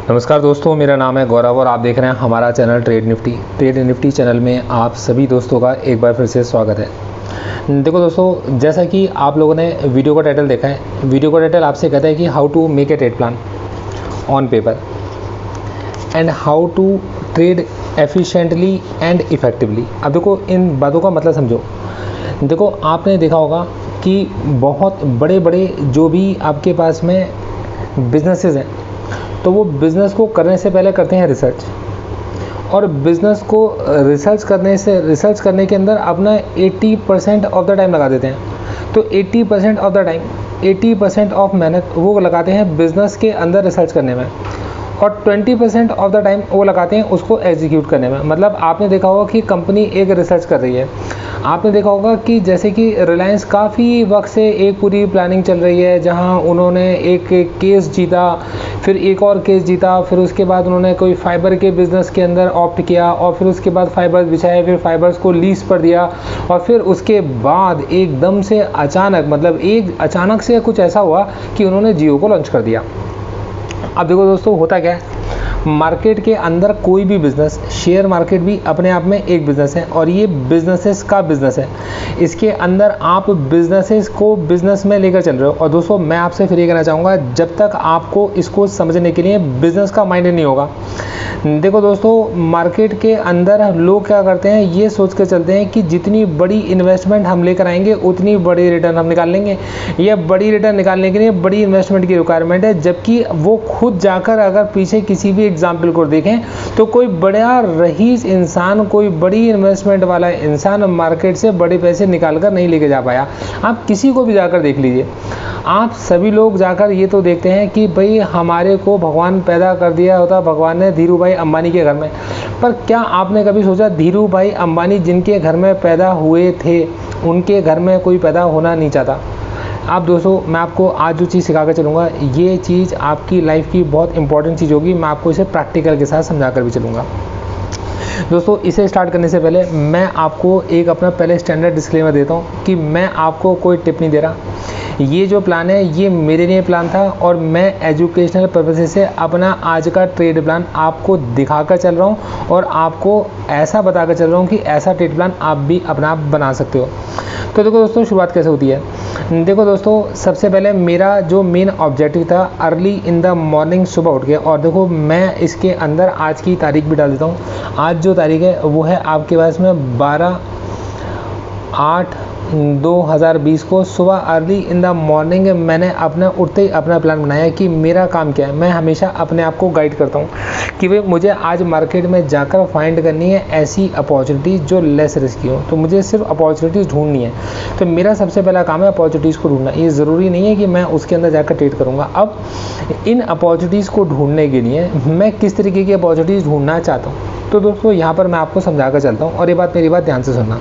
नमस्कार दोस्तों, मेरा नाम है गौरव और आप देख रहे हैं हमारा चैनल ट्रेड निफ्टी चैनल में आप सभी दोस्तों का एक बार फिर से स्वागत है। देखो दोस्तों, जैसा कि आप लोगों ने वीडियो का टाइटल देखा है, वीडियो का टाइटल आपसे कहता है कि how to make a trade plan on paper and how to trade efficiently and effectively. अब देखो, इन बातों का मतलब समझो। देखो, आपने देखा होगा कि बहुत बड़े बड़े जो भी आपके पास में बिजनेसेस हैं, तो वो बिज़नेस को करने से पहले करते हैं रिसर्च, और बिज़नेस को रिसर्च करने के अंदर अपना 80% ऑफ द टाइम लगा देते हैं। तो 80% ऑफ द टाइम, 80% ऑफ मेहनत वो लगाते हैं बिज़नेस के अंदर रिसर्च करने में, और 20% ऑफ द टाइम वो लगाते हैं उसको एग्जीक्यूट करने में। मतलब आपने देखा होगा कि कंपनी एक रिसर्च कर रही है, आपने देखा होगा कि जैसे कि रिलायंस काफ़ी वक्त से एक पूरी प्लानिंग चल रही है, जहां उन्होंने एक केस जीता, फिर एक और केस जीता, फिर उसके बाद उन्होंने कोई फाइबर के बिज़नेस के अंदर ऑप्ट किया, और फिर उसके बाद फाइबर्स बिछाए, फिर फाइबर्स को लीज पर दिया, और फिर उसके बाद एकदम से अचानक से कुछ ऐसा हुआ कि उन्होंने जियो को लॉन्च कर दिया। अब देखो दोस्तों, होता क्या है, मार्केट के अंदर कोई भी बिज़नेस, शेयर मार्केट भी अपने आप में एक बिज़नेस है, और ये बिज़नेसेस का बिज़नेस है। इसके अंदर आप बिज़नेसेस को बिज़नेस में लेकर चल रहे हो। और दोस्तों, मैं आपसे फिर ये कहना चाहूँगा, जब तक आपको इसको समझने के लिए बिज़नेस का माइंड नहीं होगा। देखो दोस्तों, मार्केट के अंदर लोग क्या करते हैं, ये सोच कर चलते हैं कि जितनी बड़ी इन्वेस्टमेंट हम लेकर आएंगे उतनी बड़ी रिटर्न हम निकाल लेंगे, या बड़ी रिटर्न निकालने के लिए बड़ी इन्वेस्टमेंट की रिक्वायरमेंट है। जबकि वो खुद जाकर अगर पीछे किसी भी एग्जाम्पल को देखें तो कोई बड़ा रईस इंसान, कोई बड़ी इन्वेस्टमेंट वाला इंसान मार्केट से बड़े पैसे निकाल कर नहीं लेके जा पाया। आप किसी को भी जाकर देख लीजिए, आप सभी लोग जाकर ये तो देखते हैं कि भाई हमारे को भगवान पैदा कर दिया होता, भगवान ने धीरू भाई अंबानी के घर में। पर क्या आपने कभी सोचा, धीरू भाई अंबानी जिनके घर में पैदा हुए थे, उनके घर में कोई पैदा होना नहीं चाहता? आप दोस्तों, मैं आपको आज जो चीज़ सिखा कर चलूँगा, ये चीज़ आपकी लाइफ की बहुत इंपॉर्टेंट चीज़ होगी। मैं आपको इसे प्रैक्टिकल के साथ समझा कर भी चलूँगा। दोस्तों, इसे स्टार्ट करने से पहले मैं आपको एक अपना पहले स्टैंडर्ड डिस्क्लेमर देता हूँ कि मैं आपको कोई टिप नहीं दे रहा। ये जो प्लान है ये मेरे लिए प्लान था, और मैं एजुकेशनल पर्पज से अपना आज का ट्रेड प्लान आपको दिखाकर चल रहा हूँ, और आपको ऐसा बताकर चल रहा हूँ कि ऐसा ट्रेड प्लान आप भी अपना आप बना सकते हो। तो देखो दोस्तों, शुरुआत कैसे होती है। देखो दोस्तों, सबसे पहले मेरा जो मेन ऑब्जेक्टिव था, अर्ली इन द मॉर्निंग, सुबह उठ के, और देखो मैं इसके अंदर आज की तारीख भी डाल देता हूँ। आज जो तारीख है वो है आपके पास में 12/8/2020 को सुबह अर्ली इन द मॉर्निंग मैंने अपना उठते ही अपना प्लान बनाया कि मेरा काम क्या है। मैं हमेशा अपने आप को गाइड करता हूँ कि भाई मुझे आज मार्केट में जाकर फाइंड करनी है ऐसी अपॉर्चुनिटीज़ जो लेस रिस्की हो। तो मुझे सिर्फ अपॉर्चुनिटीज़ ढूंढनी है। तो मेरा सबसे पहला काम है अपॉर्चुनिटीज़ को ढूंढना। ये ज़रूरी नहीं है कि मैं उसके अंदर जाकर ट्रेड करूँगा। अब इन अपॉर्चुनिटीज़ को ढूंढने के लिए मैं किस तरीके की अपॉर्चुनिटीज़ ढूंढना चाहता हूँ, तो दोस्तों यहाँ पर मैं आपको समझा कर चलता हूँ, और ये मेरी बात ध्यान से सुनना।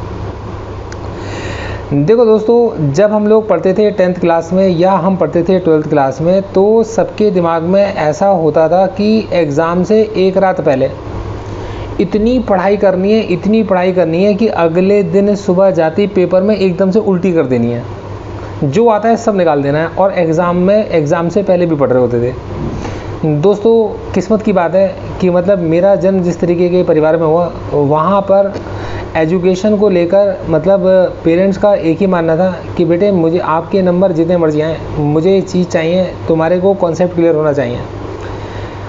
देखो दोस्तों, जब हम लोग पढ़ते थे 10th क्लास में, या हम पढ़ते थे 12th क्लास में, तो सबके दिमाग में ऐसा होता था कि एग्ज़ाम से एक रात पहले इतनी पढ़ाई करनी है कि अगले दिन सुबह जाते ही पेपर में एकदम से उल्टी कर देनी है, जो आता है सब निकाल देना है, और एग्ज़ाम से पहले भी पढ़ रहे होते थे। दोस्तों, किस्मत की बात है कि मतलब मेरा जन्म जिस तरीके के परिवार में हुआ, वहाँ पर एजुकेशन को लेकर मतलब पेरेंट्स का एक ही मानना था कि बेटे मुझे आपके नंबर जितने मर्जी आएँ, मुझे ये चीज़ चाहिए, तुम्हारे को कॉन्सेप्ट क्लियर होना चाहिए।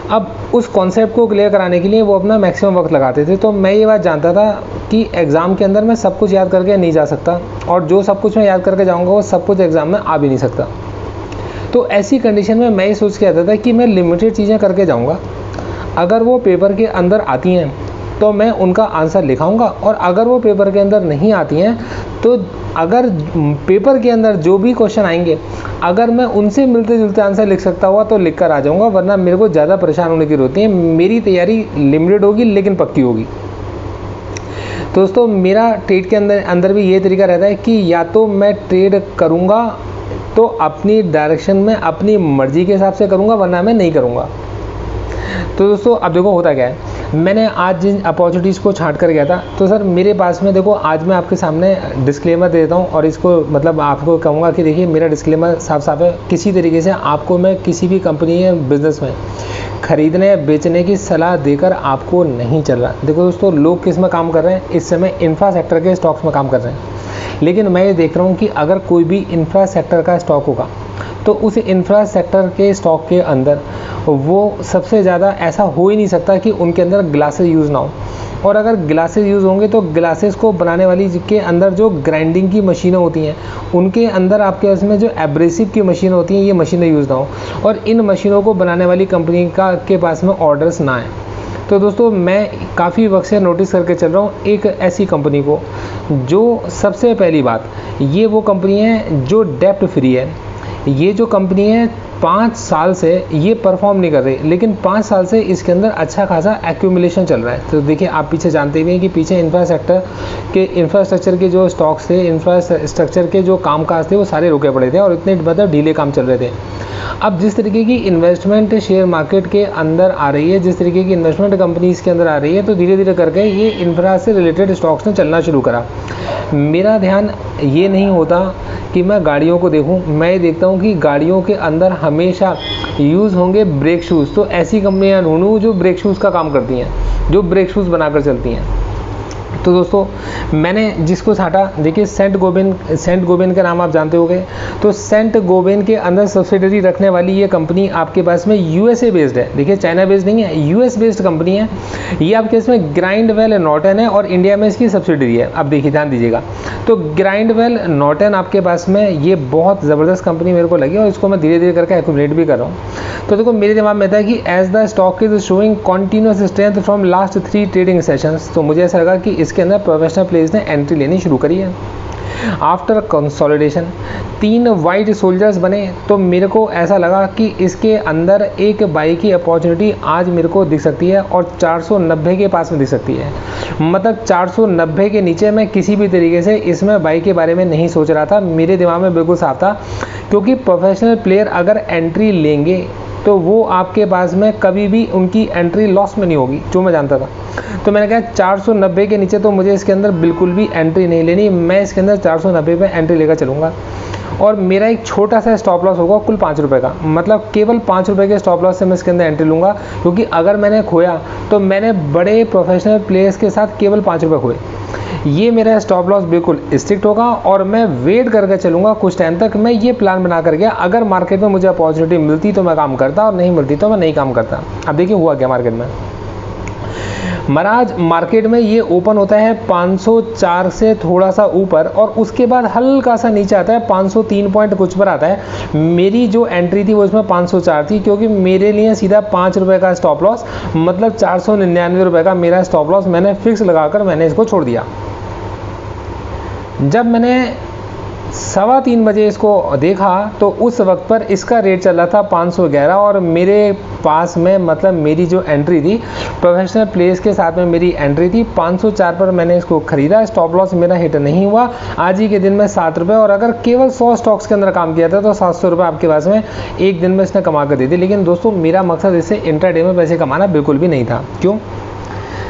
अब उस कॉन्सेप्ट को क्लियर कराने के लिए वो अपना मैक्सिमम वक्त लगाते थे। तो मैं ये बात जानता था कि एग्ज़ाम के अंदर मैं सब कुछ याद करके नहीं जा सकता, और जो सब कुछ मैं याद करके जाऊँगा वो सब कुछ एग्ज़ाम में आ भी नहीं सकता। तो ऐसी कंडीशन में मैं ये सोच के आता था कि मैं लिमिटेड चीज़ें करके जाऊँगा। अगर वो पेपर के अंदर आती हैं तो मैं उनका आंसर लिखाऊंगा, और अगर वो पेपर के अंदर नहीं आती हैं तो अगर पेपर के अंदर जो भी क्वेश्चन आएंगे, अगर मैं उनसे मिलते जुलते आंसर लिख सकता हुआ तो लिख कर आ जाऊँगा, वरना मेरे को ज़्यादा परेशान होने की ज़रूरत नहीं है। मेरी तैयारी लिमिटेड होगी लेकिन पक्की होगी। दोस्तों, मेरा ट्रेड के अंदर भी ये तरीका रहता है कि या तो मैं ट्रेड करूँगा तो अपनी डायरेक्शन में अपनी मर्जी के हिसाब से करूँगा, वरना मैं नहीं करूँगा। तो दोस्तों, अब देखो होता क्या है, मैंने आज जिन अपॉर्चुनिटीज़ को छांट कर गया था, तो सर मेरे पास में देखो, आज मैं आपके सामने डिस्क्लेमर दे देता हूँ और इसको मतलब आपको कहूँगा कि देखिए मेरा डिस्क्लेमर साफ साफ है, किसी तरीके से आपको मैं किसी भी कंपनी या बिजनेस में खरीदने या बेचने की सलाह देकर आपको नहीं चल रहा। देखो दोस्तों, लोग किस में काम कर रहे हैं, इस समय इंफ्रा सेक्टर के स्टॉक्स में काम कर रहे हैं, लेकिन मैं ये देख रहा हूँ कि अगर कोई भी इंफ्रा सेक्टर का स्टॉक होगा तो उस इंफ्रा सेक्टर के स्टॉक के अंदर वो सबसे ज़्यादा ऐसा हो ही नहीं सकता कि उनके अंदर ग्लासेस यूज़ ना हो, और अगर ग्लासेस यूज़ होंगे तो ग्लासेस को बनाने वाली के अंदर जो ग्राइंडिंग की मशीनें होती हैं उनके अंदर आपके इसमें जो एब्रेसिव की मशीन होती हैं ये मशीनें यूज़ ना हो, और इन मशीनों को बनाने वाली कंपनी के पास में ऑर्डर्स ना आए। तो दोस्तों, मैं काफ़ी वक्त से नोटिस करके चल रहा हूँ एक ऐसी कंपनी को, जो सबसे पहली बात ये वो कंपनी है जो डेप्ट फ्री है। ये जो कंपनी है 5 साल से ये परफॉर्म नहीं कर रही, लेकिन 5 साल से इसके अंदर अच्छा खासा एक्यूमुलेशन चल रहा है। तो देखिए, आप पीछे जानते हुए कि पीछे इंफ्रास्ट्रक्चर के जो स्टॉक्स थे, इंफ्रास्ट्रक्चर के जो कामकाज थे वो सारे रुके पड़े थे और इतने मतलब ढीले काम चल रहे थे। अब जिस तरीके की इन्वेस्टमेंट शेयर मार्केट के अंदर आ रही है, जिस तरीके की इन्वेस्टमेंट कंपनीज़ के अंदर आ रही है, तो धीरे धीरे करके ये इंफ्रा से रिलेटेड स्टॉक्स ने चलना शुरू करा। मेरा ध्यान ये नहीं होता कि मैं गाड़ियों को देखूं, मैं ये देखता हूं कि गाड़ियों के अंदर हमेशा यूज़ होंगे ब्रेक शूज़, तो ऐसी कंपनियां ढूंढूं जो ब्रेक शूज़ का काम करती हैं, जो ब्रेक शूज़ बनाकर चलती हैं। तो दोस्तों, मैंने जिसको छाटा, देखिए सेंट गोबेन का नाम आप जानते होंगे। तो सेंट गोबेन के अंदर सब्सिडरी रखने वाली ये कंपनी आपके पास में यूएसए बेस्ड है। देखिए, चाइना बेस्ड नहीं है, यूएस बेस्ड कंपनी है। ये आपके इसमें ग्राइंडवेल नॉर्टन है और इंडिया में इसकी सब्सिडरी है। अब देखिए, ध्यान दीजिएगा, तो ग्राइंडवेल नॉर्टन आपके पास में ये बहुत ज़बरदस्त कंपनी मेरे को लगी और इसको मैं धीरे धीरे करके एक्यूमुलेट भी कर रहा हूँ। तो देखो, मेरे दिमाग में था कि as the stock is showing continuous strength from last 3 trading sessions, तो मुझे ऐसा लगा कि इसके अंदर प्रोफेशनल प्लेयर्स ने एंट्री लेनी शुरू करी है। आफ्टर कंसोलिडेशन 3 वाइट सोल्जर्स बने, तो मेरे को ऐसा लगा कि इसके अंदर एक बाई की अपॉर्चुनिटी आज मेरे को दिख सकती है और 490 के पास में दिख सकती है। मतलब 490 के नीचे मैं किसी भी तरीके से इसमें बाई के बारे में नहीं सोच रहा था, मेरे दिमाग में बिल्कुल साफ था, क्योंकि प्रोफेशनल प्लेयर अगर एंट्री लेंगे तो वो आपके पास में कभी भी उनकी एंट्री लॉस में नहीं होगी, जो मैं जानता था। तो मैंने कहा 490 के नीचे तो मुझे इसके अंदर बिल्कुल भी एंट्री नहीं लेनी, मैं इसके अंदर 490 पे एंट्री लेकर चलूँगा और मेरा एक छोटा सा स्टॉप लॉस होगा कुल 5 रुपये का, मतलब केवल 5 रुपये के स्टॉप लॉस से मैं इसके अंदर एंट्री लूँगा, क्योंकि अगर मैंने खोया तो मैंने बड़े प्रोफेशनल प्लेयर्स के साथ केवल 5 रुपये खोए। ये मेरा स्टॉप लॉस बिल्कुल स्ट्रिक्ट होगा और मैं वेट करके चलूँगा कुछ टाइम तक। मैं ये प्लान बना कर गया, अगर मार्केट में मुझे अपॉर्चुनिटी मिलती तो मैं काम करता और नहीं मिलती तो मैं नहीं काम करता। अब देखिए हुआ क्या मार्केट में। महाराज, मार्केट में ये ओपन होता है 504 से थोड़ा सा ऊपर और उसके बाद हल्का सा नीचे आता है, 503 पॉइंट कुछ पर आता है। मेरी जो एंट्री थी वो इसमें 504 थी, क्योंकि मेरे लिए सीधा 5 रुपये का स्टॉप लॉस, मतलब 499 रुपये का मेरा स्टॉप लॉस मैंने फिक्स लगाकर मैंने इसको छोड़ दिया। जब मैंने 3:15 बजे इसको देखा तो उस वक्त पर इसका रेट चल रहा था 511 और मेरे पास में मतलब मेरी जो एंट्री थी प्रोफेशनल प्लेयर्स के साथ में मेरी एंट्री थी 504 पर मैंने इसको खरीदा। स्टॉप लॉस मेरा हिट नहीं हुआ आज ही के दिन में 7 रुपये, और अगर केवल 100 स्टॉक्स के अंदर काम किया था तो 700 रुपये आपके पास में एक दिन में इसने कमा कर दी थी। लेकिन दोस्तों, मेरा मकसद इससे इंट्राडे में पैसे कमाना बिल्कुल भी नहीं था। क्यों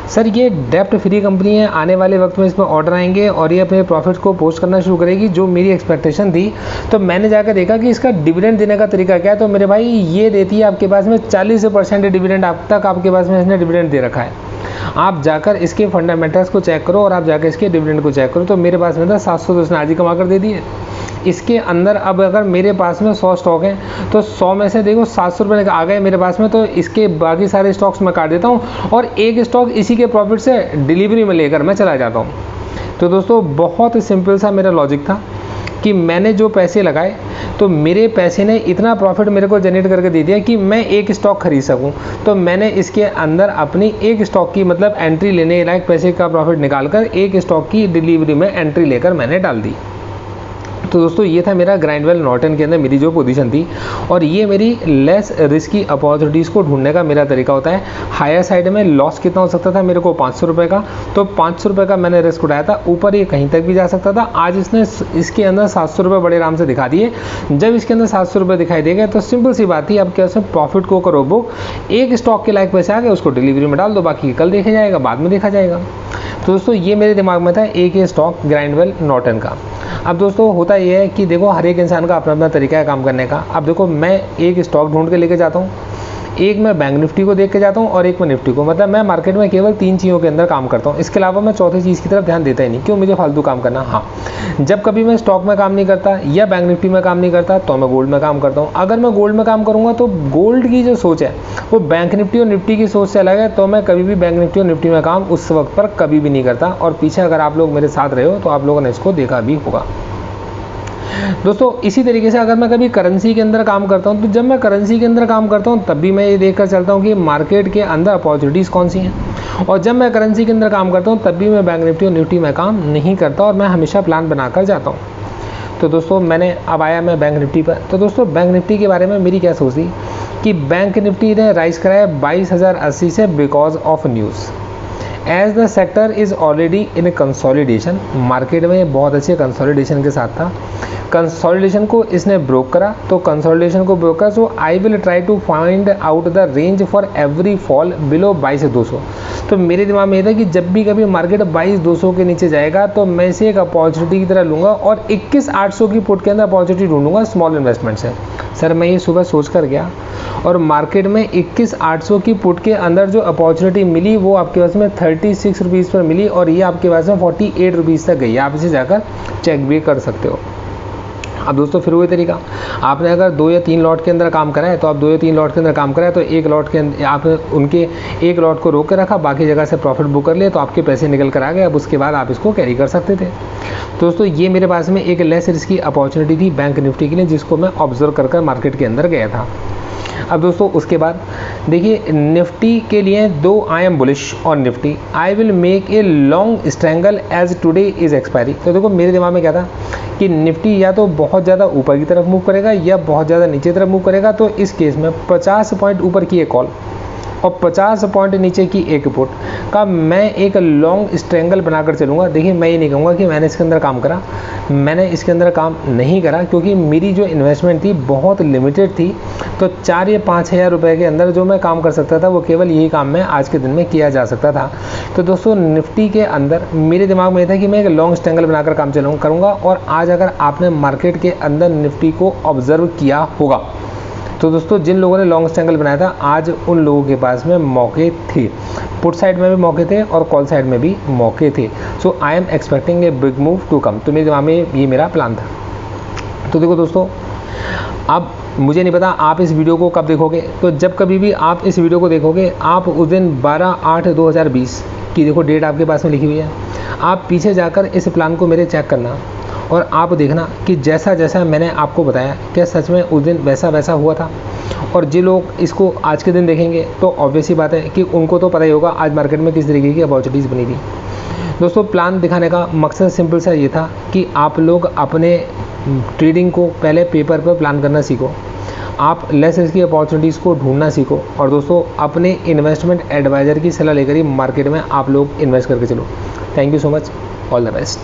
सर? ये डेप्ट फ्री कंपनी है, आने वाले वक्त में इसमें ऑर्डर आएंगे और ये अपने प्रॉफिट को पोस्ट करना शुरू करेगी, जो मेरी एक्सपेक्टेशन थी। तो मैंने जाकर देखा कि इसका डिविडेंड देने का तरीका क्या है, तो मेरे भाई ये देती है आपके पास में 40% डिविडेंड, अब तक आपके पास में इसने डिविडेंड दे रखा है। आप जाकर इसके फंडामेंटल्स को चेक करो और आप जाकर इसके डिविडेंड को चेक करो, तो मेरे पास में था 700, तो इसने आज ही कमा कर दे दिए। इसके अंदर अब अगर मेरे पास में 100 स्टॉक हैं तो 100 में से देखो 700 रुपये आ गए मेरे पास में, तो इसके बाकी सारे स्टॉक्स मैं काट देता हूँ और एक स्टॉक इसी के प्रॉफिट से डिलीवरी में लेकर मैं चला जाता हूँ। तो दोस्तों, बहुत सिंपल सा मेरा लॉजिक था कि मैंने जो पैसे लगाए तो मेरे पैसे ने इतना प्रॉफिट मेरे को जनरेट करके दे दिया कि मैं एक स्टॉक खरीद सकूं। तो मैंने इसके अंदर अपनी एक स्टॉक की मतलब एंट्री लेने लायक पैसे का प्रॉफिट निकालकर एक स्टॉक की डिलीवरी में एंट्री लेकर मैंने डाल दी। तो दोस्तों ये था मेरा ग्राइंडवेल नॉर्टन के अंदर मेरी जो पोजीशन थी, और ये मेरी लेस रिस्की अपॉर्चुनिटीज़ को ढूंढने का मेरा तरीका होता है। हायर साइड में लॉस कितना हो सकता था मेरे को 500 रुपये का, तो 500 रुपये का मैंने रिस्क उठाया था। ऊपर ये कहीं तक भी जा सकता था। आज इसने इसके अंदर 700 रुपये बड़े आराम से दिखा दिए। जब इसके अंदर 700 रुपये दिखाई देगा तो सिंपल सी बात थी, अब क्या उसमें प्रॉफिट को करो बुक। एक स्टॉक के लायक पैसे आ गए, उसको डिलीवरी में डाल दो, बाकी कल देखा जाएगा, बाद में देखा जाएगा। तो दोस्तों ये मेरे दिमाग में था एक ये स्टॉक ग्राइंडवेल नॉर्टन का। अब दोस्तों होता ये है कि देखो हर एक इंसान का अपना अपना तरीका है काम करने का। अब देखो मैं एक स्टॉक ढूंढ के लेके जाता हूँ, एक मैं बैंक निफ्टी को देख के जाता हूँ और एक मैं निफ्टी को। मतलब मैं मार्केट में केवल 3 चीज़ों के अंदर काम करता हूँ, इसके अलावा मैं चौथी चीज़ की तरफ ध्यान देता ही नहीं। क्यों मुझे फालतू काम करना। हाँ, जब कभी मैं स्टॉक में काम नहीं करता या बैंक निफ्टी में काम नहीं करता तो मैं गोल्ड में काम करता हूँ। अगर मैं गोल्ड में काम करूँगा तो गोल्ड की जो सोच है वो बैंक निफ्टी और निफ्टी की सोच से अलग है, तो मैं कभी भी बैंक निफ्टी और निफ्टी में काम उस वक्त पर कभी भी नहीं करता। और पीछे अगर आप लोग मेरे साथ रहे हो तो आप लोगों ने इसको देखा भी होगा। दोस्तों इसी तरीके से अगर मैं कभी करेंसी के अंदर काम करता हूं, तो जब मैं करेंसी के अंदर काम करता हूं तब भी मैं ये देखकर चलता हूं कि मार्केट के अंदर अपॉर्चुनिटीज़ कौन सी हैं। और जब मैं करेंसी के अंदर काम करता हूं तब भी मैं बैंक निफ्टी और निफ्टी में काम नहीं करता, और मैं हमेशा प्लान बनाकर जाता हूँ। तो दोस्तों मैंने अब आया मैं बैंक निफ्टी पर। तो दोस्तों बैंक निफ्टी के बारे में मेरी क्या सोच थी कि बैंक निफ्टी ने राइज कराया 22,080 से because of news. As the sector is already in consolidation, market में बहुत अच्छे कंसोलिडेशन के साथ था। कंसोलिडेशन को इसने ब्रोक करा, तो कंसोलिडेशन को ब्रोक करा, so I will try to find out the range for every fall below 22,200। तो मेरे दिमाग में ये था कि जब भी कभी मार्केट 22,200 के नीचे जाएगा तो मैं इसे एक अपॉर्चुनिटी की तरह लूँगा और 21,800 की पुट के अंदर अपॉर्चुनिटी ढूंढूंगा स्मॉल इन्वेस्टमेंट से। सर मैं ये सुबह सोच कर गया और मार्केट में 21,800 की पुट के अंदर जो अपॉर्चुनिटी मिली वो आपके पास में 36 रुपीज़ पर मिली, और ये आपके पास में 48 रुपीज़ तक गई। आप इसे जाकर चेक भी कर सकते हो। अब दोस्तों फिर वही तरीका, आपने अगर 2 या 3 लॉट के अंदर काम करा है तो आप 2 या 3 लॉट के अंदर काम करा है तो एक लॉट के अंदर आपने उनके एक लॉट को रोक के रखा, बाकी जगह से प्रॉफिट बुक कर लिए, तो आपके पैसे निकल कर आ गए। अब उसके बाद आप इसको कैरी कर सकते थे। दोस्तों ये मेरे पास में एक लेस रिस्क की अपॉर्चुनिटी थी बैंक निफ्टी के लिए, जिसको मैं ऑब्जर्व कर मार्केट के अंदर गया था। अब दोस्तों उसके बाद देखिए निफ्टी के लिए दो I am bullish on Nifty, I will make a long strangle as today is expiry. तो देखो मेरे दिमाग में क्या था कि निफ्टी या तो बहुत ज़्यादा ऊपर की तरफ मूव करेगा या बहुत ज़्यादा नीचे तरफ मूव करेगा। तो इस केस में 50 पॉइंट ऊपर की एक कॉल और 50 पॉइंट नीचे की एक पुट का मैं एक लॉन्ग स्ट्रैंगल बनाकर चलूँगा। देखिए मैं ये नहीं कहूँगा कि मैंने इसके अंदर काम करा, मैंने इसके अंदर काम नहीं करा, क्योंकि मेरी जो इन्वेस्टमेंट थी बहुत लिमिटेड थी। तो 4 या 5 हज़ार रुपये के अंदर जो मैं काम कर सकता था वो केवल यही काम में आज के दिन में किया जा सकता था। तो दोस्तों निफ्टी के अंदर मेरे दिमाग में था कि मैं एक लॉन्ग स्ट्रैंगल बनाकर काम करूँगा। और आज अगर आपने मार्केट के अंदर निफ्टी को ऑब्जर्व किया होगा तो दोस्तों जिन लोगों ने लॉन्ग स्ट्रैंगल बनाया था आज उन लोगों के पास में मौके थे, पुट साइड में भी मौके थे और कॉल साइड में भी मौके थे। So I am expecting a big move to come. तो मेरे दिमाग में ये मेरा प्लान था। तो देखो दोस्तों अब मुझे नहीं पता आप इस वीडियो को कब देखोगे, तो जब कभी भी आप इस वीडियो को देखोगे आप उस दिन 12/8/2020 की देखो डेट आपके पास में लिखी हुई है। आप पीछे जाकर इस प्लान को मेरे चेक करना और आप देखना कि जैसा जैसा मैंने आपको बताया क्या सच में उस दिन वैसा वैसा हुआ था। और जो लोग इसको आज के दिन देखेंगे तो ऑब्वियस ही बात है कि उनको तो पता ही होगा आज मार्केट में किस तरीके की अपॉर्चुनिटीज़ बनी थी। दोस्तों प्लान दिखाने का मकसद सिंपल सा ये था कि आप लोग अपने ट्रेडिंग को पहले पेपर पर प्लान करना सीखो, आप लेस रिस्क की अपॉर्चुनिटीज़ को ढूंढना सीखो, और दोस्तों अपने इन्वेस्टमेंट एडवाइज़र की सलाह लेकर ही मार्केट में आप लोग इन्वेस्ट करके चलो। Thank you so much, all the best.